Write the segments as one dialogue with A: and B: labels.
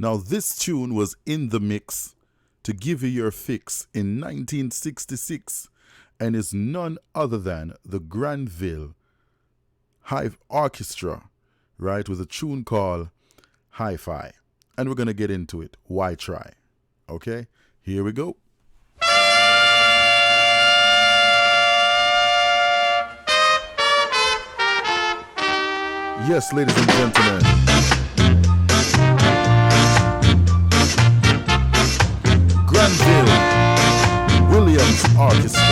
A: Now, this tune was in the mix to give you your fix in 1966 and is none other than the Granville Orchestra, right, with a tune called Hi-Fi. And we're going to get into it. Why try? Okay, here we go. Yes, ladies and gentlemen. Granville Williams Orchestra.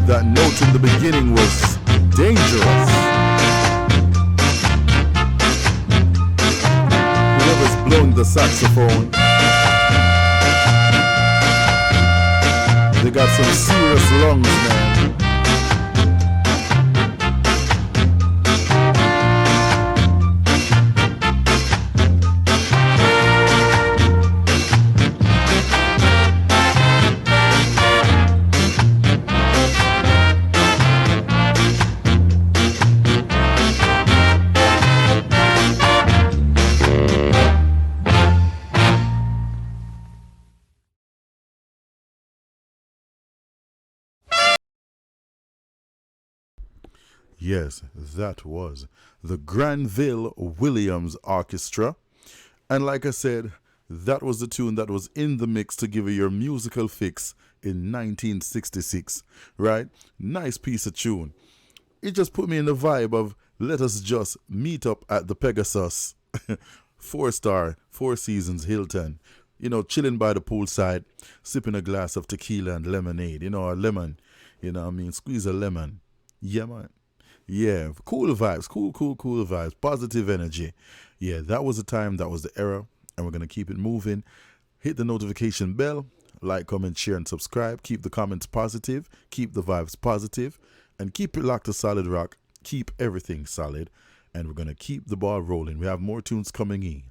A: That note in the beginning was dangerous. Whoever's blowing the saxophone, they got some serious lungs, man. Yes, that was the Granville Williams Orchestra. And like I said, that was the tune that was in the mix to give you your musical fix in 1966, right? Nice piece of tune. It just put me in the vibe of let us just meet up at the Pegasus, 4-star, Four Seasons Hilton, you know, chilling by the poolside, sipping a glass of tequila and lemonade, you know, or lemon, you know what I mean? Squeeze a lemon. Yeah, man. Yeah, cool vibes, cool vibes, positive energy. Yeah, that was the time, that was the era, and we're going to keep it moving. Hit the notification bell, like, comment, share, and subscribe. Keep the comments positive, keep the vibes positive, and keep it locked to Solid Rock. Keep everything solid, and we're going to keep the ball rolling. We have more tunes coming in.